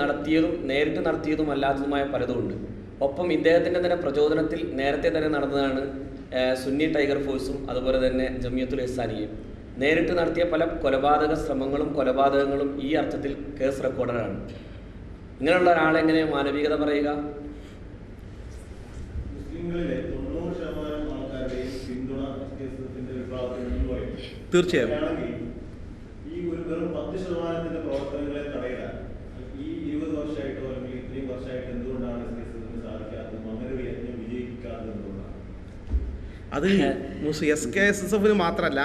നടത്തിയതും നേരിട്ട് നടത്തിയതും അല്ലാത്തതുമായ പലതുമുണ്ട്. ഒപ്പം ഇദ്ദേഹത്തിൻ്റെ തന്നെ പ്രചോദനത്തിൽ നേരത്തെ തന്നെ നടന്നതാണ് സുന്നി ടൈഗർ ഫോഴ്സും അതുപോലെ തന്നെ ജമിയത്തുൽ ഇഹ്സാനിയയും. നേരിട്ട് നടത്തിയ പല കൊലപാതക ശ്രമങ്ങളും കൊലപാതകങ്ങളും ഈ അർത്ഥത്തിൽ കേസ് റെക്കോർഡറാണ്. ഇങ്ങനെയുള്ള ഒരാളെങ്ങനെ മാനവികത പറയുക? തീർച്ചയായും ഈ ഒരു വെറും 10% പ്രവർത്തനങ്ങളെ തടയിടാൻ ഈ 20 വർഷമായിട്ടോ അല്ലെങ്കിൽ ഇത്രയും വർഷമായിട്ട് എന്തുകൊണ്ടാണ് സാധിക്കാത്തതും അങ്ങനെ ഒരു യജ്ഞം വിജയിക്കാത്തത് എന്തുകൊണ്ടാണ്? അത് SKSSF മാത്രമല്ല,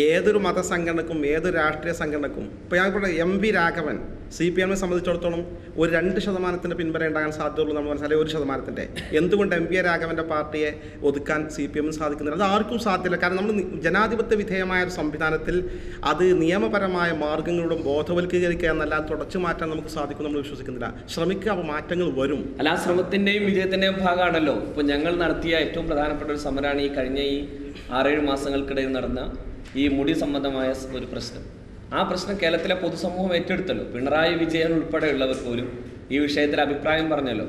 ഏതൊരു മതസംഘടനക്കും ഏതൊരു രാഷ്ട്രീയ സംഘടനക്കും ഇപ്പോൾ ഞാൻ ഇവിടെ MP രാഘവൻ CPM-നെ സംബന്ധിച്ചിടത്തോളം ഒരു 2% പിൻബലം ഉണ്ടാകാൻ സാധ്യതയുള്ളൂ നമ്മൾ മനസ്സിലായി. 1%. എന്തുകൊണ്ട് MP രാഘവൻ്റെ പാർട്ടിയെ ഒതുക്കാൻ CPM-ന് സാധിക്കുന്നില്ല? അത് ആർക്കും സാധ്യമല്ല. കാരണം നമ്മൾ ജനാധിപത്യ വിധേയമായ ഒരു സംവിധാനത്തിൽ അത് നിയമപരമായ മാർഗങ്ങളിലൂടെ ബോധവൽക്കരിക്കുക എന്നല്ല തുടച്ചു മാറ്റാൻ നമുക്ക് സാധിക്കും നമ്മൾ വിശ്വസിക്കുന്നില്ല. ശ്രമിക്കുക, അപ്പോൾ മാറ്റങ്ങൾ വരും. അല്ല, ആ ശ്രമത്തിൻ്റെയും വിജയത്തിൻ്റെയും ഭാഗമാണല്ലോ ഇപ്പോൾ ഞങ്ങൾ നടത്തിയ ഏറ്റവും പ്രധാനപ്പെട്ട ഒരു സമരമാണ് ഈ കഴിഞ്ഞ ഈ 6-7 മാസങ്ങൾക്കിടയിൽ നടന്ന ഈ മുടി സംബന്ധമായ ഒരു പ്രശ്നം. ആ പ്രശ്നം കേരളത്തിലെ പൊതുസമൂഹം ഏറ്റെടുത്തല്ലോ. പിണറായി വിജയൻ ഉൾപ്പെടെയുള്ളവർ പോലും ഈ വിഷയത്തിൽ അഭിപ്രായം പറഞ്ഞല്ലോ.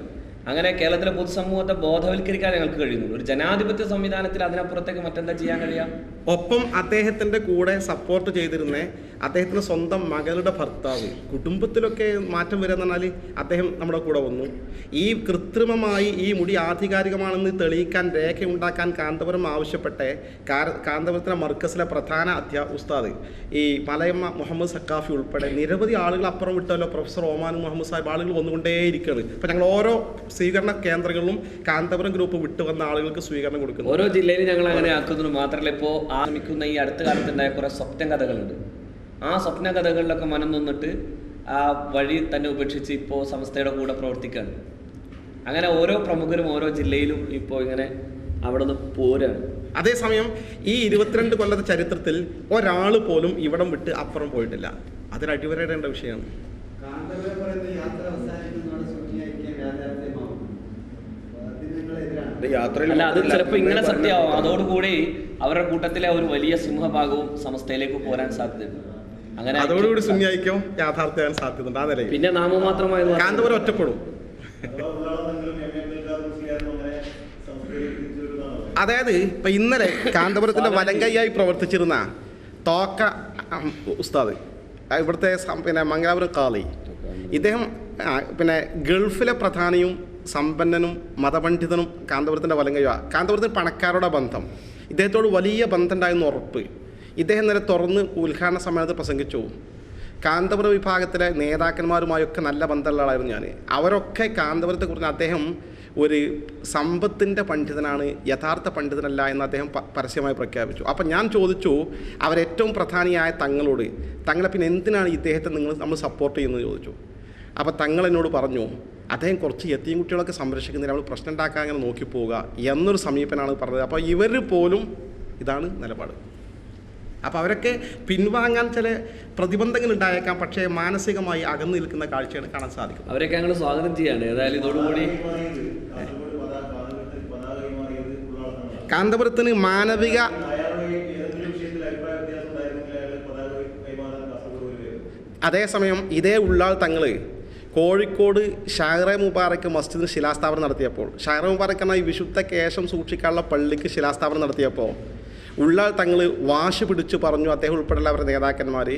അങ്ങനെ കേരളത്തിലെ പൊതുസമൂഹത്തെ ബോധവൽക്കരിക്കാൻ ഞങ്ങൾക്ക് കഴിയുന്നുള്ളൂ. ഒരു ജനാധിപത്യ സംവിധാനത്തിൽ അതിനപ്പുറത്തേക്ക് മറ്റെന്താ ചെയ്യാൻ കഴിയാം? ഒപ്പം അദ്ദേഹത്തിൻ്റെ കൂടെ സപ്പോർട്ട് ചെയ്തിരുന്ന അദ്ദേഹത്തിൻ്റെ സ്വന്തം മകളുടെ ഭർത്താവ്, കുടുംബത്തിലൊക്കെ മാറ്റം വരിക എന്ന് പറഞ്ഞാൽ അദ്ദേഹം നമ്മുടെ കൂടെ വന്നു. ഈ കൃത്രിമമായി ഈ മുടി ആധികാരികമാണെന്ന് തെളിയിക്കാൻ രേഖയുണ്ടാക്കാൻ കാന്തപുരം ആവശ്യപ്പെട്ട കാന്തപുരത്തിലെ മർക്കസിലെ പ്രധാന ഉസ്താദ് ഈ മലയമ്മ മുഹമ്മദ് സക്കാഫി ഉൾപ്പെടെ നിരവധി ആളുകൾ അപ്പുറം വിട്ടല്ലോ. പ്രൊഫസർ ഒമാൻ മുഹമ്മദ് സാഹിബ്, ആളുകൾ വന്നുകൊണ്ടേയിരിക്കുകയാണ്. അപ്പോൾ ഞങ്ങൾ ഓരോ സ്വീകരണ കേന്ദ്രങ്ങളിലും കാന്തപുരം ഗ്രൂപ്പ് വിട്ടുവന്ന ആളുകൾക്ക് സ്വീകരണം കൊടുക്കുന്നു. ഓരോ ജില്ലയിലും ഞങ്ങൾ അങ്ങനെ ആക്കുന്നു. മാത്രമല്ല, ഇപ്പോൾ ആരംഭിക്കുന്ന ഈ അടുത്ത കാലത്തുണ്ടായ കുറേ സ്വപ്ന കഥകളുണ്ട്. ആ സ്വപ്ന കഥകളിലൊക്കെ മനം നിന്നിട്ട് ആ വഴി തന്നെ ഉപേക്ഷിച്ച് ഇപ്പോൾ സംസ്ഥയുടെ കൂടെ പ്രവർത്തിക്കുകയാണ്. അങ്ങനെ ഓരോ പ്രമുഖരും ഓരോ ജില്ലയിലും ഇപ്പോൾ ഇങ്ങനെ അവിടെ നിന്ന് പോരാണ്. അതേസമയം ഈ 22 കൊല്ലത്തെ ചരിത്രത്തിൽ ഒരാൾ പോലും ഇവിടം വിട്ട് അപ്പുറം പോയിട്ടില്ല. അതൊരു അടിവരയിടേണ്ട വിഷയമാണ്. അല്ല, അത് ചിലപ്പോൾ ഇങ്ങനെ സത്യമാവും. അതോടുകൂടി അവരുടെ കൂട്ടത്തിലെ ഒരു വലിയ സിംഹഭാഗവും സമസ്തയിലേക്ക് പോരാൻ സാധ്യതയുണ്ട്. അങ്ങനെ അതോടുകൂടി സുന്യായിക്കും യാഥാർത്ഥ്യമാകാൻ സാധ്യതയുണ്ട്. ആ നിലയിൽ പിന്നെ നാമമാത്രമായി കാന്തപുരം ഒറ്റപ്പെടും. അതായത് ഇപ്പം ഇന്നലെ കാന്തപുരത്തിൻ്റെ വലങ്കയ്യായി പ്രവർത്തിച്ചിരുന്ന തോക്ക ഉസ്താദ്, ഇവിടുത്തെ പിന്നെ മംഗലാപുരം കാളി, ഇദ്ദേഹം പിന്നെ ഗൾഫിലെ പ്രധാനിയും സമ്പന്നനും മതപണ്ഡിതനും കാന്തപുരത്തിൻ്റെ വലങ്കയ്യ. കാന്തപുരത്തിന് പണക്കാരുടെ ബന്ധം, ഇദ്ദേഹത്തോട് വലിയ ബന്ധം ഉണ്ടായെന്ന് ഉറപ്പ്. ഇദ്ദേഹം നേരെ തുറന്ന് ഉദ്ഘാടന സമ്മേളനത്തിൽ പ്രസംഗിച്ചു. കാന്തപുരം വിഭാഗത്തിലെ നേതാക്കന്മാരുമായൊക്കെ നല്ല ബന്ധമുള്ള ആളായിരുന്നു ഞാൻ. അവരൊക്കെ കാന്തപുരത്തെക്കുറിച്ച് അദ്ദേഹം ഒരു സമ്പത്തിൻ്റെ പണ്ഡിതനാണ്, യഥാർത്ഥ പണ്ഡിതനല്ല എന്ന് അദ്ദേഹം പരസ്യമായി പ്രഖ്യാപിച്ചു. അപ്പം ഞാൻ ചോദിച്ചു അവരേറ്റവും പ്രധാനിയായ തങ്ങളെ പിന്നെ എന്തിനാണ് ഇദ്ദേഹത്തെ നമ്മൾ സപ്പോർട്ട് ചെയ്യുന്നത് ചോദിച്ചു. അപ്പോൾ തങ്ങൾ എന്നോട് പറഞ്ഞു, അദ്ദേഹം കുറച്ച് യത്തീം കുട്ടികളൊക്കെ സംരക്ഷിക്കുന്നതിന് നമ്മൾ പ്രശ്നം ഉണ്ടാക്കാൻ അങ്ങനെ നോക്കി പോവുക എന്നൊരു സമീപനമാണ് പറഞ്ഞത്. അപ്പോൾ ഇവർ പോലും ഇതാണ് നിലപാട്. അപ്പോൾ അവരൊക്കെ പിൻവാങ്ങാൻ ചില പ്രതിബന്ധങ്ങൾ ഉണ്ടായേക്കാം, പക്ഷേ മാനസികമായി അകന്നു നിൽക്കുന്ന കാഴ്ചയാണ് കാണാൻ സാധിക്കും. അവരൊക്കെ ഞങ്ങൾ സ്വാഗതം ചെയ്യാണ്. ഏതായാലും ഇതോടുകൂടി കാന്തപുരത്തിന് മാനവിക അതേസമയം ഇതേ ഉള്ളാൾ തങ്ങൾ കോഴിക്കോട് ഷാഹിറെ മുബാറക്ക് മസ്ജിദിന് ശിലാസ്ഥാപനം നടത്തിയപ്പോൾ, ഷാഹിറെ മുബാറക്ക് എന്ന ഈ വിശുദ്ധ കേശം സൂക്ഷിക്കാനുള്ള പള്ളിക്ക് ശിലാസ്ഥാപനം നടത്തിയപ്പോൾ ഉള്ളാൾ തങ്ങൾ വാശി പിടിച്ചു പറഞ്ഞു, അദ്ദേഹം ഉൾപ്പെടെയുള്ള അവരുടെ നേതാക്കന്മാർ,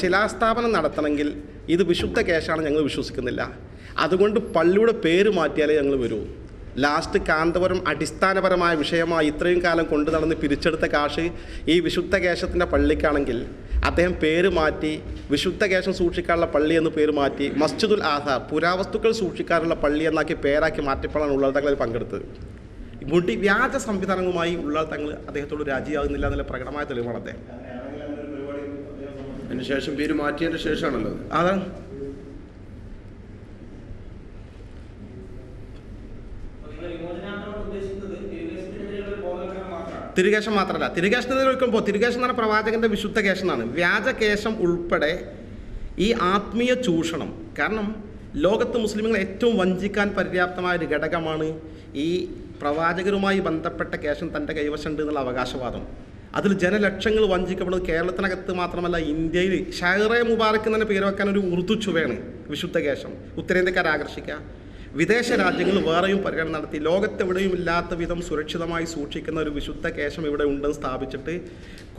ശിലാസ്ഥാപനം നടത്തണമെങ്കിൽ ഇത് വിശുദ്ധ കേശാണ് ഞങ്ങൾ വിശ്വസിക്കുന്നില്ല, അതുകൊണ്ട് പള്ളിയുടെ പേര് മാറ്റിയാലേ ഞങ്ങൾ വരൂ. ലാസ്റ്റ് കാന്തപുരം അടിസ്ഥാനപരമായ വിഷയമായി ഇത്രയും കാലം കൊണ്ടു നടന്ന് പിരിച്ചെടുത്ത കാശ് ഈ വിശുദ്ധ കേശത്തിൻ്റെ പള്ളിക്കാണെങ്കിൽ അദ്ദേഹം പേര് മാറ്റി വിശുദ്ധ കേശം സൂക്ഷിക്കാനുള്ള പള്ളി എന്ന് പേര് മാറ്റി മസ്ജിദുൽ ആസാർ, പുരാവസ്തുക്കൾ സൂക്ഷിക്കാനുള്ള പള്ളി എന്നാക്കി പേരാക്കി മാറ്റിയപ്പോഴാണ് ഉള്ളാൾ തങ്ങൾ പങ്കെടുത്തത്. മുടി വ്യാജ സംവിധാനങ്ങളുമായി ഉള്ളാൾ തങ്ങൾ അദ്ദേഹത്തോട് രാജിയാകുന്നില്ല എന്നുള്ള പ്രകടമായ തെളിവാണ് അദ്ദേഹം. അതിനുശേഷം പേര് മാറ്റിയതിന് ശേഷമാണല്ലോ അതാണ്. തിരുകേശം മാത്രമല്ല, തിരുകേശത്തിനെതിരെ വയ്ക്കുമ്പോൾ തിരുകേശം എന്ന് പറഞ്ഞ പ്രവാചകൻ്റെ വിശുദ്ധ കേശനാണ്. വ്യാജകേശം ഉൾപ്പെടെ ഈ ആത്മീയ ചൂഷണം, കാരണം ലോകത്ത് മുസ്ലിമുകളെ ഏറ്റവും വഞ്ചിക്കാൻ പര്യാപ്തമായ ഒരു ഘടകമാണ് ഈ പ്രവാചകരുമായി ബന്ധപ്പെട്ട കേശം തൻ്റെ കൈവശമുണ്ട് എന്നുള്ള അവകാശവാദം. അതിൽ ജനലക്ഷങ്ങൾ വഞ്ചിക്കപ്പെടുന്നത് കേരളത്തിനകത്ത് മാത്രമല്ല, ഇന്ത്യയിൽ ഷാഹിറെ മുബാറക്ക് തന്നെ പേര് വെക്കാൻ ഒരു ഉറുദു ചുവയാണ് വിശുദ്ധ കേശം. ഉത്തരേന്ത്യക്കാരെ ആകർഷിക്കുക. വിദേശ രാജ്യങ്ങൾ വേറെയും പരിഗണന നടത്തി ലോകത്തെവിടെയും ഇല്ലാത്ത വിധം സുരക്ഷിതമായി സൂക്ഷിക്കുന്ന ഒരു വിശുദ്ധ കേശം ഇവിടെ ഉണ്ടെന്ന് സ്ഥാപിച്ചിട്ട്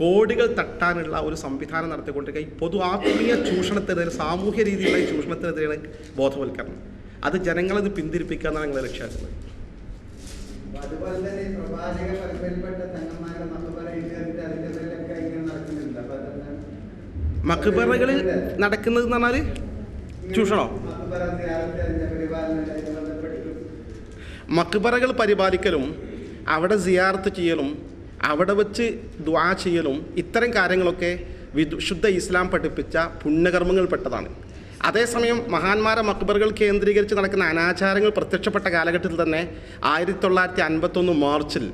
കോടികൾ തട്ടാനുള്ള ഒരു സംവിധാനം നടത്തിക്കൊണ്ടിരിക്കുക. ഈ പൊതു ആത്മീയ ചൂഷണത്തിനെതിരെ, സാമൂഹ്യ രീതിയിലുള്ള ഈ ചൂഷണത്തിനെതിരെയാണ് ബോധവൽക്കരണം. അത് ജനങ്ങളത് പിന്തിരിപ്പിക്കുക എന്നാണ് ഞങ്ങൾ ലക്ഷ്യമാക്കുന്നത്. അതുപോലെ തന്നെ ഈ പ്രവാചക പരമ്പരയിൽപ്പെട്ട തങ്ങന്മാരുടെ മക്ബറ ഇൻഡ്യയിലെ അതിന്റെ പേരിലൊക്കെ ഇങ്ങനെ നടക്കുന്നില്ല. മക്ബറകളിൽ നടക്കുന്നത് എന്ന് പറഞ്ഞാൽ ചൂഷണോ? മക്ബറ സിയാറത്ത് അതിന്റെ പരിപാലനവുമായി ബന്ധപ്പെട്ടിട്ട് മക്ബറകൾ പരിപാലിക്കലും അവിടെ സിയാറത്ത് ചെയ്യലും അവിടെ വെച്ച് ദുആ ചെയ്യലും ഇത്തരം കാര്യങ്ങളൊക്കെ വിശുദ്ധ ഇസ്ലാം പഠിപ്പിച്ച പുണ്യകർമ്മങ്ങൾപ്പെട്ടതാണ്. അതേസമയം മഹാന്മാരെ മക്ബറുകൾ കേന്ദ്രീകരിച്ച് നടക്കുന്ന അനാചാരങ്ങൾ പ്രത്യക്ഷപ്പെട്ട കാലഘട്ടത്തിൽ തന്നെ 1951 മാർച്ചിൽ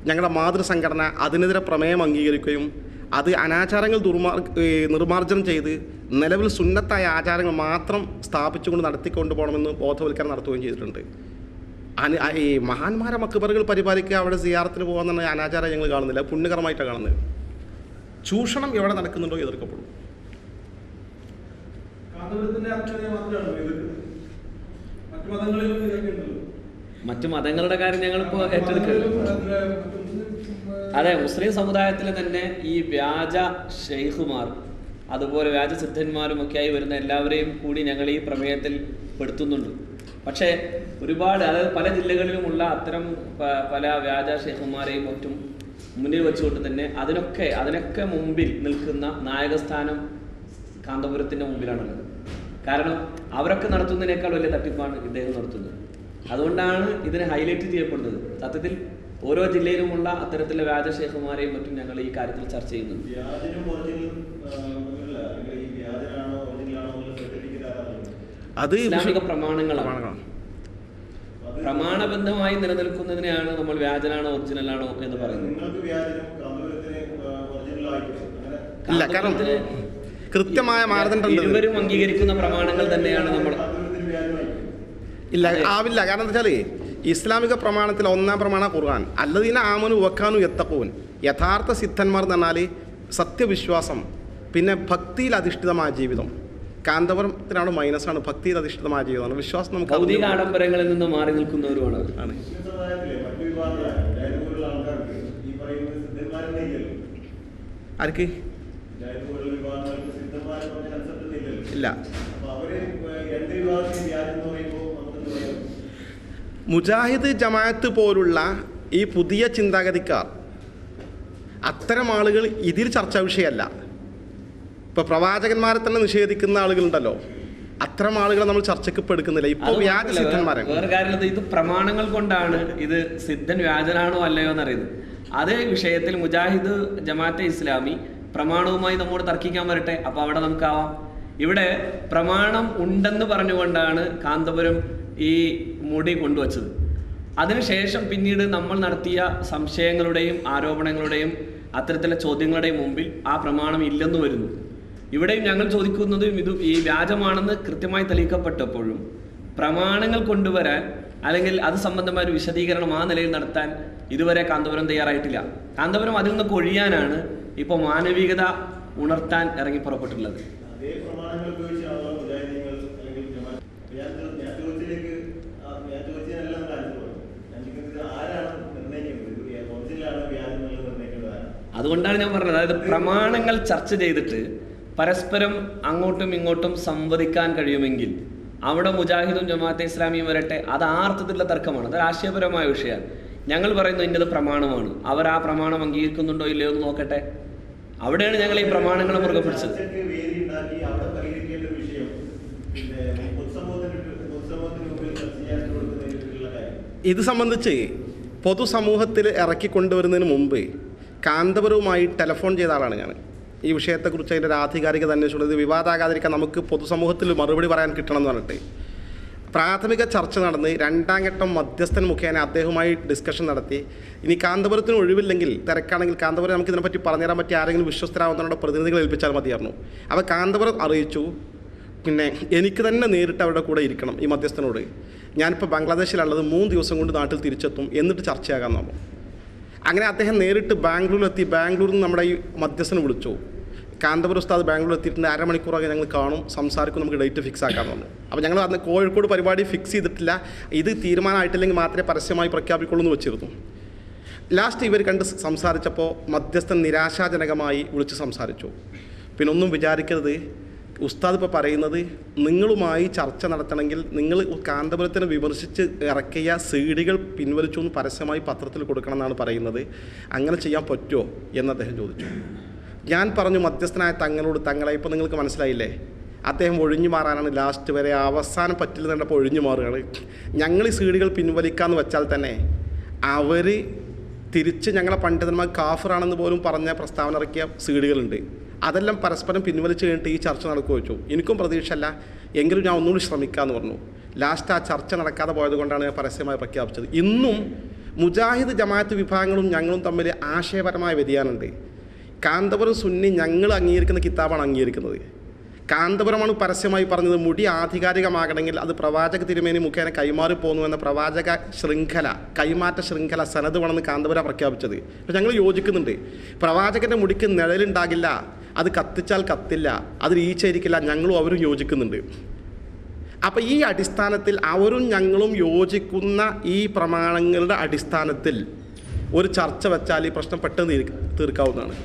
ഞങ്ങളുടെ മാതൃസംഘടന അതിനെതിരെ പ്രമേയം അംഗീകരിക്കുകയും അത് അനാചാരങ്ങൾ നിർമ്മാർജ്ജനം ചെയ്ത് നിലവിൽ സുന്നത്തായ ആചാരങ്ങൾ മാത്രം സ്ഥാപിച്ചുകൊണ്ട് നടത്തിക്കൊണ്ടു പോകണമെന്ന് ബോധവൽക്കരണം നടത്തുകയും ചെയ്തിട്ടുണ്ട്. ഈ മഹാന്മാരെ മക്ബറുകൾ പരിപാലിക്കുക, അവിടെ സിയാറത്തിന് പോകുന്ന അനാചാരം ഞങ്ങൾ കാണുന്നില്ല, പുണ്യകരമായിട്ടാണ് കാണുന്നത്. ചൂഷണം എവിടെ നടക്കുന്നുണ്ടോ എതിർക്കപ്പെടും. മറ്റു മതങ്ങളുടെ കാര്യം ഞങ്ങളിപ്പോൾ ഏറ്റെടുക്കുക. അതെ, മുസ്ലിം സമുദായത്തിൽ തന്നെ ഈ വ്യാജ ഷെയ്ഖുമാർ അതുപോലെ വ്യാജ സിദ്ധന്മാരുമൊക്കെയായി വരുന്ന എല്ലാവരെയും കൂടി ഞങ്ങൾ ഈ പ്രമേയത്തിൽ പെടുത്തുന്നുണ്ട്. പക്ഷേ ഒരുപാട്, അതായത് പല ജില്ലകളിലുമുള്ള അത്തരം പല വ്യാജ ഷെയ്ഖുമാരെയും മറ്റും മുന്നിൽ വെച്ചുകൊണ്ട് തന്നെ അതിനൊക്കെ മുമ്പിൽ നിൽക്കുന്ന നായകസ്ഥാനം കാന്തപുരത്തിൻ്റെ മുമ്പിലാണുള്ളത്. കാരണം അവരൊക്കെ നടത്തുന്നതിനേക്കാൾ വലിയ തട്ടിപ്പാണ് ഇദ്ദേഹം നടത്തുന്നത്. അതുകൊണ്ടാണ് ഇതിനെ ഹൈലൈറ്റ് ചെയ്യപ്പെടുന്നത്. സത്യത്തിൽ ഓരോ ജില്ലയിലുമുള്ള അത്തരത്തിലുള്ള വ്യാജ ഷെയ്ഖുമാരെയും മറ്റും ഞങ്ങൾ ഈ കാര്യത്തിൽ ചർച്ച ചെയ്യുന്നുണ്ട്. അത് ഇസ്ലാമിക പ്രമാണങ്ങളാണ്. പ്രമാണബദ്ധമായി നിലനിൽക്കുന്നതിനെയാണ് നമ്മൾ വ്യാജനാണോ ഒറിജിനലാണോ എന്ന് പറയുന്നത്. ഇല്ല, കാരണം കൃത്യമായ മാനദണ്ഡം ഇരുവരും അംഗീകരിക്കുന്ന പ്രമാണങ്ങൾ തന്നെയാണ് നമ്മൾ. ഇല്ല, ആവില്ല. കാരണം എന്താ വെച്ചാൽ ഇസ്ലാമിക പ്രമാണത്തിൽ ഒന്നാം പ്രമാണം ഖുർആൻ, അല്ലദീന ആമനു വക്കാനു യത്തഖൂൻ. യഥാർത്ഥ സിദ്ധന്മാർ എന്ന് പറഞ്ഞാൽ സത്യവിശ്വാസം, പിന്നെ ഭക്തിയിൽ അധിഷ്ഠിതമായ ജീവിതം. കാന്തപുരത്തിനാണ് മൈനസാണ്, ഭക്തിയിൽ അധിഷ്ഠിതമായ ജീവിതമാണ്. വിശ്വാസം നമുക്ക് ഭൗതിക ആഡംബരങ്ങളിൽ നിന്ന് മാറി നിൽക്കുന്നവരുമാണ് അവർ. ആണ്. ആർക്ക് ഇല്ല. മുജാഹിദ് ജമാഅത്ത് പോലുള്ള ഈ പുതിയ ചിന്താഗതിക്കാർ, അത്തരം ആളുകൾ ഇതിൽ ചർച്ചാ വിഷയമല്ല. ഇപ്പോൾ പ്രവാചകന്മാരെ തന്നെ നിഷേധിക്കുന്ന ആളുകളുണ്ടല്ലോ, അത്തരം ആളുകളെ നമ്മൾ ചർച്ചയ്ക്ക് ഇപ്പോൾ എടുക്കുന്നില്ല. ഇപ്പോൾ വ്യാജ സിദ്ധന്മാരെ വേറെ കാര്യം, ഇത് പ്രമാണങ്ങൾ കൊണ്ടാണ് ഇത് സിദ്ധൻ വ്യാജനാണോ അല്ലയോ എന്നറിയുന്നത്. അതേ വിഷയത്തിൽ മുജാഹിദ് ജമാഅത്തെ ഇസ്ലാമി പ്രമാണവുമായി നമ്മോട് തർക്കിക്കാൻ വരട്ടെ, അപ്പോൾ അവിടെ നമുക്കാവാം. ഇവിടെ പ്രമാണം ഉണ്ടെന്ന് പറഞ്ഞുകൊണ്ടാണ് കാന്തപുരം ഈ മുടി കൊണ്ടുവച്ചത്. അതിനുശേഷം പിന്നീട് നമ്മൾ നടത്തിയ സംശയങ്ങളുടെയും ആരോപണങ്ങളുടെയും അത്തരത്തിലുള്ള ചോദ്യങ്ങളുടെയും മുമ്പിൽ ആ പ്രമാണം ഇല്ലെന്ന് വരുന്നു. ഇവിടെയും ഞങ്ങൾ ചോദിക്കുന്നതും ഇത് ഈ വ്യാജമാണെന്ന് കൃത്യമായി തെളിയിക്കപ്പെട്ടപ്പോഴും പ്രമാണങ്ങൾ കൊണ്ടുവരാൻ അല്ലെങ്കിൽ അത് സംബന്ധമായ ഒരു വിശദീകരണം ആ നിലയിൽ നടത്താൻ ഇതുവരെ കാന്തപുരം തയ്യാറായിട്ടില്ല. കാന്തപുരം അതിൽ നിന്ന് ഒഴിയാനാണ് ഇപ്പോൾ മാനവികത ഉണർത്താൻ ഇറങ്ങി പുറപ്പെട്ടുള്ളത്. അതുകൊണ്ടാണ് ഞാൻ പറഞ്ഞത്, അതായത് പ്രമാണങ്ങൾ ചർച്ച ചെയ്തിട്ട് പരസ്പരം അങ്ങോട്ടും ഇങ്ങോട്ടും സംവദിക്കാൻ കഴിയുമെങ്കിൽ അവിടെ മുജാഹിദും ജമാഅത്തെ ഇസ്ലാമിയും വരട്ടെ. അത് ആ അർത്ഥത്തിലുള്ള തർക്കമാണ്, അത് ആശയപരമായ വിഷയമാണ്. ഞങ്ങൾ പറയുന്നു ഇന്നത് പ്രമാണമാണ്, അവർ ആ പ്രമാണം അംഗീകരിക്കുന്നുണ്ടോ ഇല്ലയോ എന്ന് നോക്കട്ടെ. അവിടെയാണ് ഞങ്ങൾ ഈ പ്രമാണങ്ങളെ മുറുകെ പിടിച്ചത്. ഇത് സംബന്ധിച്ച് പൊതുസമൂഹത്തിൽ ഇറക്കിക്കൊണ്ടുവരുന്നതിന് മുമ്പ് കാന്തപുരവുമായി ടെലിഫോൺ ചെയ്ത ആളാണ് ഞാൻ. ഈ വിഷയത്തെക്കുറിച്ച് അതിൻ്റെ ഒരു ആധികാരികത അന്വേഷിച്ചുള്ളത്, വിവാദാകാതിരിക്കാൻ നമുക്ക് പൊതുസമൂഹത്തിൽ മറുപടി പറയാൻ കിട്ടണം എന്ന് പറഞ്ഞിട്ട് പ്രാഥമിക ചർച്ച നടന്ന് രണ്ടാം ഘട്ടം മധ്യസ്ഥൻ മുഖേന അദ്ദേഹവുമായി ഡിസ്കഷൻ നടത്തി. ഇനി കാന്തപുരത്തിന് ഒഴിവില്ലെങ്കിൽ, തിരക്കാണെങ്കിൽ കാന്തപുരം നമുക്ക് ഇതിനെപ്പറ്റി പറഞ്ഞുതരാൻ പറ്റിയ ആരെങ്കിലും വിശ്വസ്തരാവുന്നവരുടെ പ്രതിനിധികളെ ഏൽപ്പിച്ചാൽ മതിയായിരുന്നു. അപ്പോൾ കാന്തപുരം അറിയിച്ചു, പിന്നെ എനിക്ക് തന്നെ നേരിട്ട് അവരുടെ കൂടെ ഇരിക്കണം ഈ മധ്യസ്ഥനോട്. ഞാനിപ്പോൾ ബംഗ്ലാദേശിലുള്ളത്, 3 ദിവസം കൊണ്ട് നാട്ടിൽ തിരിച്ചെത്തും, എന്നിട്ട് ചർച്ചയാകാൻ നമ്മൾ. അങ്ങനെ അദ്ദേഹം നേരിട്ട് ബാംഗ്ലൂരിലെത്തി. ബാംഗ്ലൂരിൽ നിന്ന് നമ്മുടെ ഈ മധ്യസ്ഥനെ വിളിച്ചു. കാന്തപുരം ഉസ്താദ് ബാംഗ്ലൂർ എത്തിയിട്ടുണ്ട്, അരമണിക്കൂറൊക്കെ ഞങ്ങൾ കാണും, സംസാരിക്കും, നമുക്ക് ഡേറ്റ് ഫിക്സ് ആക്കാമെന്ന് പറഞ്ഞു. അപ്പോൾ ഞങ്ങൾ അന്ന് കോഴിക്കോട് പരിപാടി ഫിക്സ് ചെയ്തിട്ടില്ല, ഇത് തീരുമാനമായിട്ടില്ലെങ്കിൽ മാത്രമേ പരസ്യമായി പ്രഖ്യാപിക്കുള്ളൂ എന്ന് വെച്ചിരുന്നു. ലാസ്റ്റ് ഇവർ കണ്ട് സംസാരിച്ചപ്പോൾ മധ്യസ്ഥൻ നിരാശാജനകമായി വിളിച്ച് സംസാരിച്ചു. പിന്നെ ഒന്നും വിചാരിക്കരുത്, ഉസ്താദ് ഇപ്പോൾ പറയുന്നത് നിങ്ങളുമായി ചർച്ച നടത്തണമെങ്കിൽ നിങ്ങൾ കാന്തപുരത്തിനെ വിമർശിച്ച് ഇറക്കിയ സീഡികൾ പിൻവലിച്ചു എന്ന് പരസ്യമായി പത്രത്തിൽ കൊടുക്കണം എന്നാണ് പറയുന്നത്. അങ്ങനെ ചെയ്യാൻ പറ്റുമോ എന്ന് അദ്ദേഹം ചോദിച്ചു. ഞാൻ പറഞ്ഞു മധ്യസ്ഥനായ തങ്ങളോട്, തങ്ങളെ ഇപ്പോൾ നിങ്ങൾക്ക് മനസ്സിലായില്ലേ, അദ്ദേഹം ഒഴിഞ്ഞു മാറാനാണ് ലാസ്റ്റ് വരെ, അവസാനം പറ്റില്ല കണ്ടപ്പോൾ ഒഴിഞ്ഞു മാറുകയാണ്. ഞങ്ങൾ ഈ സീഡികൾ പിൻവലിക്കാമെന്ന് വെച്ചാൽ തന്നെ അവർ തിരിച്ച് ഞങ്ങളെ പണ്ഡിതന്മാർ കാഫിറാണെന്ന് പോലും പറഞ്ഞ പ്രസ്താവന ഇറക്കിയ സീഡികളുണ്ട്. അതെല്ലാം പരസ്പരം പിൻവലിച്ച് കഴിഞ്ഞിട്ട് ഈ ചർച്ച നടക്കുമോ വെച്ചു. എനിക്കും പ്രതീക്ഷയല്ല, എങ്കിലും ഞാൻ ഒന്നുകൂടി ശ്രമിക്കാമെന്ന് പറഞ്ഞു. ലാസ്റ്റ് ആ ചർച്ച നടക്കാതെ പോയത് കൊണ്ടാണ് ഞാൻ പരസ്യമായി പ്രഖ്യാപിച്ചത്. ഇന്നും മുജാഹിദ് ജമാഅത്ത് വിഭാഗങ്ങളും ഞങ്ങളും തമ്മിൽ ആശയപരമായ വ്യതിയാനമുണ്ട്. കാന്തപുരം സുന്നി ഞങ്ങൾ അംഗീകരിക്കുന്ന കിതാബാണ് അംഗീകരിക്കുന്നത്. കാന്തപുരമാണ് പരസ്യമായി പറഞ്ഞത് മുടി ആധികാരികമാകണമെങ്കിൽ അത് പ്രവാചക തിരുമേനി മുഖേന കൈമാറി പോകുന്നു എന്ന പ്രവാചക ശൃംഖല, കൈമാറ്റ ശൃംഖല സനത് വേണമെന്ന് കാന്തപുര പ്രഖ്യാപിച്ചത്. അപ്പോൾ ഞങ്ങൾ യോജിക്കുന്നുണ്ട്. പ്രവാചകൻ്റെ മുടിക്ക് നിഴലുണ്ടാകില്ല, അത് കത്തിച്ചാൽ കത്തില്ല, അതിൽ ഈച്ചയിരിക്കില്ല, ഞങ്ങളും അവരും യോജിക്കുന്നുണ്ട്. അപ്പോൾ ഈ അടിസ്ഥാനത്തിൽ അവരും ഞങ്ങളും യോജിക്കുന്ന ഈ പ്രമാണങ്ങളുടെ അടിസ്ഥാനത്തിൽ ഒരു ചർച്ച വെച്ചാൽ ഈ പ്രശ്നം പെട്ടെന്ന് തീർക്കാവുന്നതാണ്.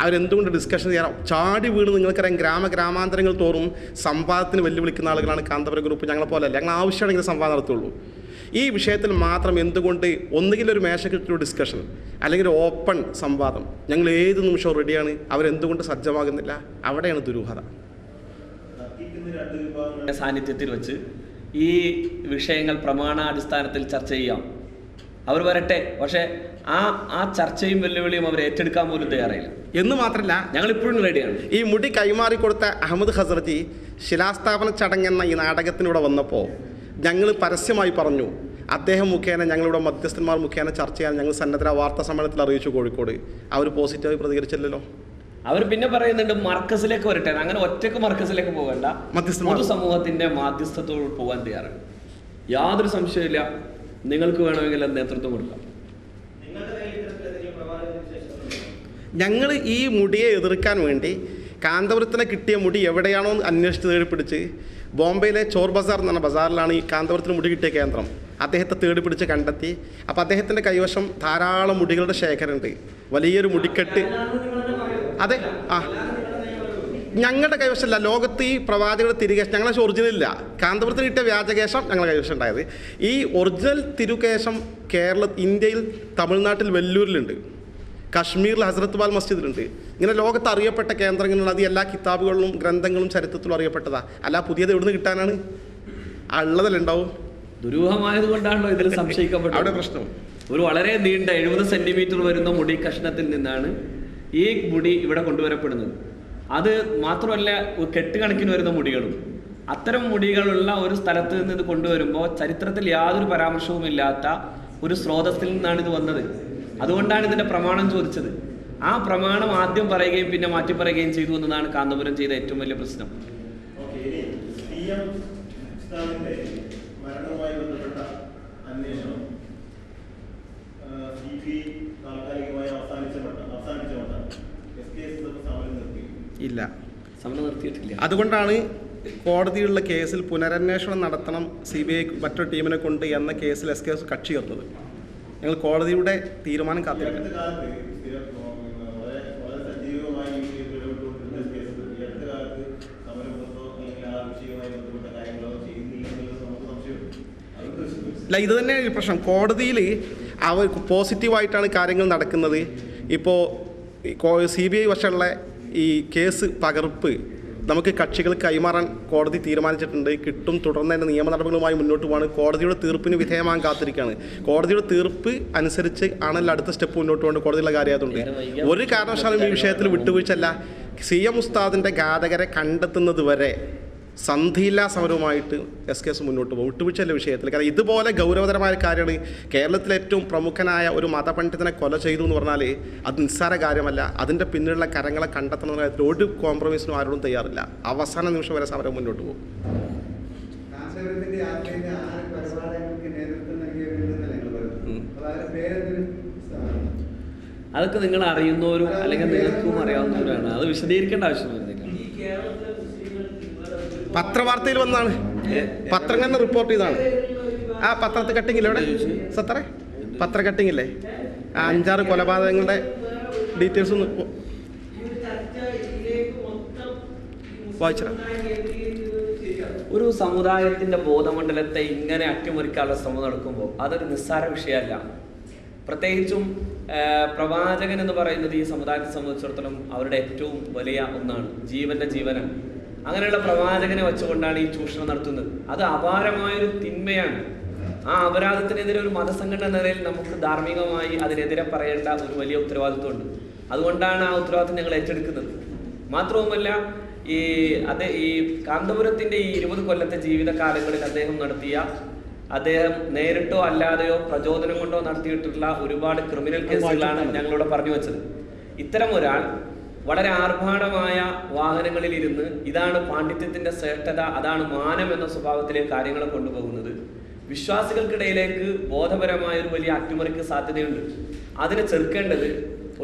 അവരെന്തുകൊണ്ട് ഡിസ്കഷൻ ചെയ്യാൻ ചാടി വീണ്, നിങ്ങൾക്കറിയാം ഗ്രാമാന്തരങ്ങൾ തോറും സംവാദത്തിന് വെല്ലുവിളിക്കുന്ന ആളുകളാണ് കാന്തപുര ഗ്രൂപ്പ്. ഞങ്ങളെപ്പോലല്ല, ഞങ്ങൾ ആവശ്യമാണെങ്കിൽ സംവാദം നടത്തുള്ളൂ. ഈ വിഷയത്തിൽ മാത്രം എന്തുകൊണ്ട് ഒന്നുകിൽ ഒരു മേശക്കിട്ടൊരു ഡിസ്കഷൻ അല്ലെങ്കിൽ ഒരു ഓപ്പൺ സംവാദം, ഞങ്ങൾ ഏത് നിമിഷവും റെഡിയാണ്, അവരെന്തുകൊണ്ട് സജ്ജമാകുന്നില്ല? അവിടെയാണ് ദുരൂഹത. സാന്നിധ്യത്തിൽ വെച്ച് ഈ വിഷയങ്ങൾ പ്രമാണാടിസ്ഥാനത്തിൽ ചർച്ച ചെയ്യാം, അവർ വരട്ടെ. പക്ഷേ ആ ചർച്ചയും വെല്ലുവിളിയും അവർ ഏറ്റെടുക്കാൻ പോലും തയ്യാറായില്ല. എന്ന് മാത്രമല്ല, ഞങ്ങൾ ഇപ്പോഴും റെഡിയാണ്. ഈ മുടി കൈമാറി കൊടുത്ത അഹമ്മദ് ഹസ്രജി ശിലാസ്ഥാപന ചടങ്ങെന്ന ഈ നാടകത്തിലൂടെ വന്നപ്പോൾ ഞങ്ങൾ പരസ്യമായി പറഞ്ഞു, അദ്ദേഹം മുഖേന ഞങ്ങളിവിടെ മധ്യസ്ഥന്മാർ മുഖേന ചർച്ച ചെയ്യാൻ ഞങ്ങൾ സന്നദ്ധ വാർത്താ സമ്മേളനത്തിൽ അറിയിച്ചു കോഴിക്കോട്. അവർ പോസിറ്റീവായി പ്രതികരിച്ചില്ലല്ലോ. അവർ പിന്നെ പറയുന്നുണ്ട് മർക്കസിലേക്ക് വരട്ടെ. അങ്ങനെ ഒറ്റക്ക് മർക്കസിലേക്ക് പോകണ്ട, പൊതുസമൂഹത്തിന്റെ മാധ്യസ്ഥത്തോട് പോകാൻ തയ്യാറാണ്. യാതൊരു സംശയമില്ല, നിങ്ങൾക്ക് വേണമെങ്കിൽ നേതൃത്വം കൊടുക്കാം. ഞങ്ങൾ ഈ മുടിയെ എതിർക്കാൻ വേണ്ടി കാന്തപുരത്തിന് കിട്ടിയ മുടി എവിടെയാണോ എന്ന് അന്വേഷിച്ച് തേടി പിടിച്ച് ബോംബെയിലെ ചോർ ബസാർ എന്ന് പറഞ്ഞ ബസാറിലാണ് ഈ കാന്തപുരത്തിന് മുടി കിട്ടിയ കേന്ദ്രം. അദ്ദേഹത്തെ തേടി പിടിച്ച് കണ്ടെത്തി. അപ്പോൾ അദ്ദേഹത്തിൻ്റെ കൈവശം ധാരാളം മുടികളുടെ ശേഖരമുണ്ട്, വലിയൊരു മുടിക്കെട്ട്. അതെ, ഞങ്ങളുടെ കൈവശമല്ല, ലോകത്ത് ഈ പ്രവാചകരുടെ തിരുകേശം ഞങ്ങളെ ഒറിജിനൽ ഇല്ല. കാന്തപുരത്തിന് കിട്ടിയ വ്യാജകേശം ഞങ്ങളുടെ കൈവശം ഉണ്ടായത്. ഈ ഒറിജിനൽ തിരുകേശം ഇന്ത്യയിൽ തമിഴ്നാട്ടിൽ വെല്ലൂരിലുണ്ട്, കശ്മീരിൽ ഹസ്രത്ത് ബാൽ മസ്ജിദിലുണ്ട്. ഇങ്ങനെ ലോകത്ത് അറിയപ്പെട്ട കേന്ദ്രങ്ങളുണ്ട്. അത് എല്ലാ കിതാബുകളിലും ഗ്രന്ഥങ്ങളും ചരിത്രത്തിലും അറിയപ്പെട്ടതാ. അല്ല പുതിയത് എവിടുന്ന് കിട്ടാനാണ്? ഉള്ളതല്ലുണ്ടാവും. ദുരൂഹമായതുകൊണ്ടാണല്ലോ ഇതിൽ സംശയിക്കപ്പെട്ടത്. അവിടെ പ്രശ്നം ഒരു വളരെ നീണ്ട 70 സെന്റിമീറ്റർ വരുന്ന മുടി കഷ്ണത്തിൽ നിന്നാണ് ഈ മുടി ഇവിടെ കൊണ്ടുവരപ്പെടുന്നത്. അത് മാത്രമല്ല, കെട്ടുകണക്കിന് വരുന്ന മുടികളും. അത്തരം മുടികളുള്ള ഒരു സ്ഥലത്ത് നിന്ന് ഇത് കൊണ്ടുവരുമ്പോൾ ചരിത്രത്തിൽ യാതൊരു പരാമർശവും ഇല്ലാത്ത ഒരു സ്രോതസ്സിൽ നിന്നാണ് ഇത് വന്നത്. അതുകൊണ്ടാണ് ഇതിൻ്റെ പ്രമാണം ചോദിച്ചത്. ആ പ്രമാണം ആദ്യം പറയുകയും പിന്നെ മാറ്റി പറയുകയും ചെയ്തു എന്നതാണ് കാന്തപുരം ചെയ്ത ഏറ്റവും വലിയ പ്രശ്നം. മരണവുമായി ബന്ധപ്പെട്ട അന്വേഷണം ഇല്ല, സമരം നിർത്തിയിട്ടില്ല. അതുകൊണ്ടാണ് കോടതിയുള്ള കേസിൽ പുനരന്വേഷണം നടത്തണം CBI മറ്റൊരു ടീമിനെ കൊണ്ട് എന്ന കേസിൽ SKS കക്ഷി ചേർന്നത്. ഞങ്ങൾ കോടതിയുടെ തീരുമാനം കാത്തിരിക്കുന്നു. അല്ല, ഇത് തന്നെയാണ് പ്രശ്നം. കോടതിയിൽ അവർ പോസിറ്റീവായിട്ടാണ് കാര്യങ്ങൾ നടക്കുന്നത്. ഇപ്പോൾ CBI വശമുള്ള ഈ കേസ് പകർപ്പ് നമുക്ക് കക്ഷികൾ കൈമാറാൻ കോടതി തീരുമാനിച്ചിട്ടുണ്ട്. കിട്ടും. തുടർന്ന് തന്നെ നിയമ നടപടികളുമായി മുന്നോട്ട് പോകാണ്. കോടതിയുടെ തീർപ്പിന് വിധേയമാകാൻ കാത്തിരിക്കുകയാണ്. കോടതിയുടെ തീർപ്പ് അനുസരിച്ച് ആണല്ലോ അടുത്ത സ്റ്റെപ്പ് മുന്നോട്ട് പോകേണ്ട. കോടതിയുള്ള കാര്യമായതുകൊണ്ട് ഒരു കാരണവശാലും ഈ വിഷയത്തിൽ വിട്ടുവീഴ്ചല്ല. CM ഉസ്താദിൻ്റെ ഘാതകരെ കണ്ടെത്തുന്നത് വരെ സന്ധിയില്ലാ സമരവുമായിട്ട് SKS മുന്നോട്ട് പോകും. വിട്ടുവീഴ്ചയല്ല വിഷയത്തിൽ. കാരണം ഇതുപോലെ ഗൗരവതരമായ കാര്യമാണ്. കേരളത്തിലെ ഏറ്റവും പ്രമുഖനായ ഒരു മതപണ്ഡിതനെ കൊല ചെയ്തു എന്ന് പറഞ്ഞാൽ അത് നിസ്സാര കാര്യമല്ല. അതിൻ്റെ പിന്നിലുള്ള കരങ്ങളെ കണ്ടെത്തണമെന്ന കാര്യത്തിൽ ഒരു കോംപ്രമൈസിനും ആരോടും തയ്യാറില്ല. അവസാന നിമിഷം വരെ സമരം മുന്നോട്ട് പോകും. അതൊക്കെ നിങ്ങൾ അറിയുന്നവരും അല്ലെങ്കിൽ നിങ്ങൾക്കും അറിയാവുന്നവരാണ്. അത് വിശദീകരിക്കേണ്ട ആവശ്യം വരുന്നില്ല. പത്രവാർത്തയിൽ വന്നാണ്, പത്രം തന്നെ റിപ്പോർട്ട് ചെയ്താണ്. ആ പത്രത്തിൽ കട്ടിങ്ങില്ലേ ഇവിടെ സത്തറേ, പത്ര കട്ടിങ്ങില്ലേ, ആ 5-6 കൊലപാതകങ്ങളുടെ ഡീറ്റെയിൽസ് ഒന്ന് വായിച്ചാൽ. ഒരു സമുദായത്തിന്റെ ബോധമണ്ഡലത്തെ ഇങ്ങനെ അട്ടിമറിക്കാനുള്ള ശ്രമം നടക്കുമ്പോൾ അതൊരു നിസ്സാര വിഷയമല്ല. പ്രത്യേകിച്ചും പ്രവാചകൻ എന്ന് പറയുന്നത് ഈ സമുദായത്തെ സംബന്ധിച്ചിടത്തോളം അവരുടെ ഏറ്റവും വലിയ ഒന്നാണ്, ജീവന്റെ ജീവനാണ്. അങ്ങനെയുള്ള പ്രവാചകനെ വെച്ചുകൊണ്ടാണ് ഈ ചൂഷണം നടത്തുന്നത്. അത് അപാരമായൊരു തിന്മയാണ്. ആ അപരാധത്തിനെതിരെ ഒരു മതസംഘടന എന്ന നിലയിൽ നമുക്ക് ധാർമ്മികമായി അതിനെതിരെ പറയേണ്ട ഒരു വലിയ ഉത്തരവാദിത്വമുണ്ട്. അതുകൊണ്ടാണ് ആ ഉത്തരവാദിത്വം ഞങ്ങൾ ഏറ്റെടുക്കുന്നത്. മാത്രവുമല്ല, ഈ കാന്തപുരത്തിന്റെ ഈ 20 കൊല്ലത്തെ ജീവിതകാലങ്ങളിൽ അദ്ദേഹം നേരിട്ടോ അല്ലാതെയോ പ്രചോദനം കൊണ്ടോ നടത്തിയിട്ടുള്ള ഒരുപാട് ക്രിമിനൽ കേസുകളാണ് ഞങ്ങളിവിടെ പറഞ്ഞു വെച്ചത്. ഇത്തരം ഒരാൾ വളരെ ആർഭാടമായ വാഹനങ്ങളിൽ ഇരുന്ന് ഇതാണ് പാണ്ഡിത്യത്തിന്റെ ശ്രേഷ്ഠത, അതാണ് മാനം എന്ന സ്വഭാവത്തിലേക്ക് കാര്യങ്ങളെ കൊണ്ടുപോകുന്നത് വിശ്വാസികൾക്കിടയിലേക്ക് ബോധപരമായ ഒരു വലിയ അട്ടിമറിക്ക് സാധ്യതയുണ്ട്. അതിനെ ചെറുക്കേണ്ടത്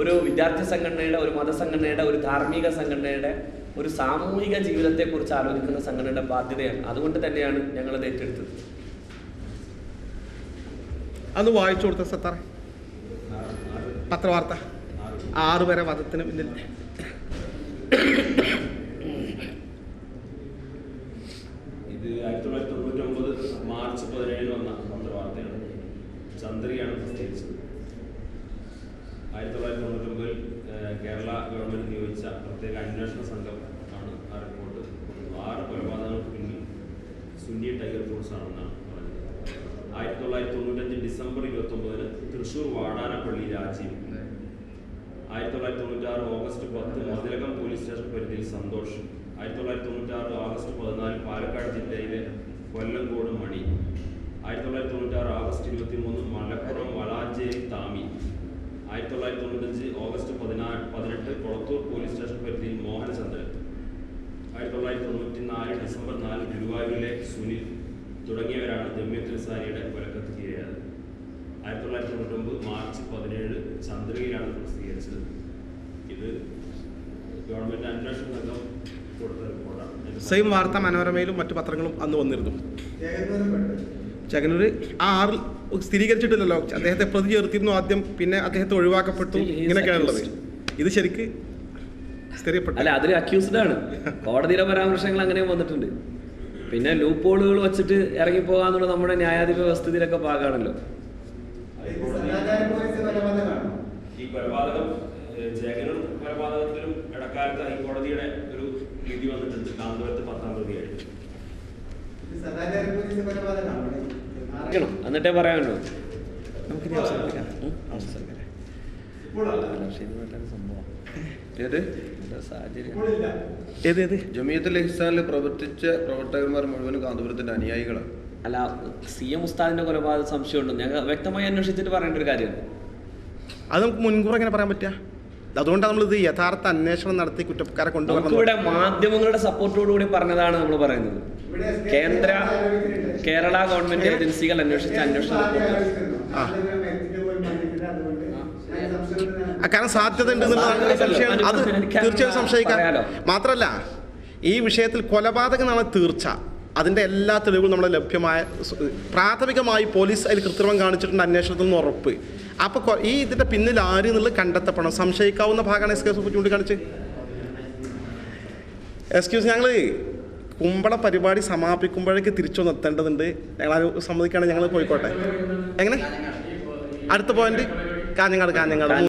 ഒരു വിദ്യാർത്ഥി സംഘടനയുടെ, ഒരു മതസംഘടനയുടെ, ഒരു ധാർമ്മിക സംഘടനയുടെ, ഒരു സാമൂഹിക ജീവിതത്തെക്കുറിച്ച് ആലോചിക്കുന്ന സംഘടനയുടെ ബാധ്യതയാണ്. അതുകൊണ്ട് തന്നെയാണ് ഞങ്ങളത് ഏറ്റെടുത്തത്. അന്ന് വായിച്ചു കൊടുത്ത സത്താറ പത്രവാർത്ത 6 വരെ വധത്തിന് പിന്നിൽ. ഇത് 1999 മാർച്ച് 17 വന്ന പത്രവാർത്തയാണ്. ചന്ദ്രികയാണ് പ്രസിദ്ധീകരിച്ചത്. 1999 കേരള ഗവൺമെന്റ് നിയോഗിച്ച പ്രത്യേക അന്വേഷണ സംഘം ആണ് ആ റിപ്പോർട്ട്. 6 കൊലപാതകങ്ങൾക്ക് പിന്നിൽ സുന്നി ടൈഗർ ഫോഴ്സ് ആണെന്നാണ് പറഞ്ഞത്. 1995 December 29 Thrissur Vadanappally Rajeev, 1996 August 10 Mathilakam police station പരിധിയിൽ സന്തോഷ്, 1996 ഓഗസ്റ്റ് 14 പാലക്കാട് ജില്ലയിലെ Kollengode Mani, 1996 August 23 Malappuram Valanchery Thami, 1995 August 18 Kolathur police station പരിധിയിൽ മോഹനചന്ദ്രൻ, 1994 ഡിസംബർ 4 ഗുരുവായൂരിലെ സുനിൽ തുടങ്ങിയവരാണ് ജമിയത്ത് നിസാരിയുടെ കൊലക്കത്ത് ഇരയായത്. 1999 മാർച്ച് 17 ചന്ദ്രയിലാണ് പ്രസിദ്ധീകരിച്ചത്. ഇത് ഗവൺമെന്റ് അന്വേഷണ സംഘം കൊടുത്ത റിപ്പോർട്ടാണ്. സെയിം വാർത്ത മനോരമയിലും മറ്റു പത്രങ്ങളും അന്ന് വന്നിരുന്നു. ചെങ്ങന്നൂർ ആ 6 സ്ഥിരീകരിച്ചിട്ടില്ലല്ലോ. അദ്ദേഹത്തെ പ്രതി ചേർത്തിരുന്നു ആദ്യം, പിന്നെ അദ്ദേഹത്തെ ഒഴിവാക്കപ്പെട്ടു. ഇങ്ങനെയൊക്കെയാണുള്ളത്. ഇത് ശരിക്ക് സ്ഥിരീകരിക്കപ്പെട്ടു. അല്ല, അതിൽ അക്യൂസ്ഡ് ആണ്. കോടതിയുടെ പരാമർശങ്ങൾ അങ്ങനെയും വന്നിട്ടുണ്ട്. പിന്നെ ലൂപ്പ് ഹോളുകൾ വെച്ചിട്ട് ഇറങ്ങിപ്പോകാന്നുള്ള നമ്മുടെ ന്യായാധിപ വ്യവസ്ഥിതിയിലൊക്കെ ഭാഗമാണല്ലോ. ഈ കൊലപാതകം ജഗനൂർ കൊലപാതകത്തിലും ഇടക്കാലത്ത് ഹൈക്കോടതിയുടെ ഒരു വിധി വന്നിട്ടുണ്ട്. കാന്തപുരത്ത് 10-ാം പ്രതിയായിട്ട്. എന്നിട്ടേ പറയാനുള്ളൂ. നമുക്കിനി അവസാനിപ്പിക്കാം. ഏത് ജമിയത്തുൽ ഇഹ്സാനിൽ പ്രവർത്തിച്ച പ്രവർത്തകന്മാർ മുഴുവൻ കാന്തപുരത്തിന്റെ അനുയായികളാണ്. അല്ല, CM ഉസ്താദിന്റെ കൊലപാതക സംശയമുണ്ട്. ഞങ്ങൾ വ്യക്തമായി അന്വേഷിച്ചിട്ട് പറയേണ്ട ഒരു കാര്യമാണ്. അത് നമുക്ക് മുൻകൂർ എങ്ങനെ പറയാൻ പറ്റുക? അതുകൊണ്ടാണ് നമ്മളിത് യഥാർത്ഥ അന്വേഷണം നടത്തി കുറ്റക്കാരെ കൊണ്ടുവരണം. ഇവിടെ മാധ്യമങ്ങളുടെ സപ്പോർട്ടോടുകൂടി പറഞ്ഞതാണ് നമ്മൾ പറയുന്നത്. കേരള ഗവൺമെന്റ് ഏജൻസികൾ അന്വേഷിച്ച അന്വേഷണ കാരണം സാധ്യത ഉണ്ടെന്നുള്ളതാണ് സംശയം. അത് തീർച്ചയായും സംശയിക്കാം. മാത്രമല്ല, ഈ വിഷയത്തിൽ കൊലപാതകമാണ് തീർച്ച. അതിൻ്റെ എല്ലാ തെളിവുകളും നമ്മളെ ലഭ്യമായ, പ്രാഥമികമായി പോലീസ് അതിൽ കൃത്രിമം കാണിച്ചിട്ടുണ്ട് അന്വേഷണത്തിൽ നിന്ന് ഉറപ്പ്. അപ്പോൾ ഈ ഇതിൻ്റെ പിന്നിൽ ആര് എന്നുള്ളത് കണ്ടെത്തപ്പെടണം. സംശയിക്കാവുന്ന ഭാഗമാണ് എക്സ്ക്യൂസ് ചൂണ്ടിക്കാണിച്ച്. എക്സ്ക്യൂസ്, ഞങ്ങൾ കുമ്പള പരിപാടി സമാപിക്കുമ്പോഴേക്ക് തിരിച്ചൊന്ന് എത്തേണ്ടതുണ്ട്. ഞങ്ങൾ സമ്മതിക്കുകയാണെങ്കിൽ ഞങ്ങൾ പോയിക്കോട്ടെ. എങ്ങനെ? അടുത്ത പോയിന്റ് കാഞ്ഞങ്ങാട്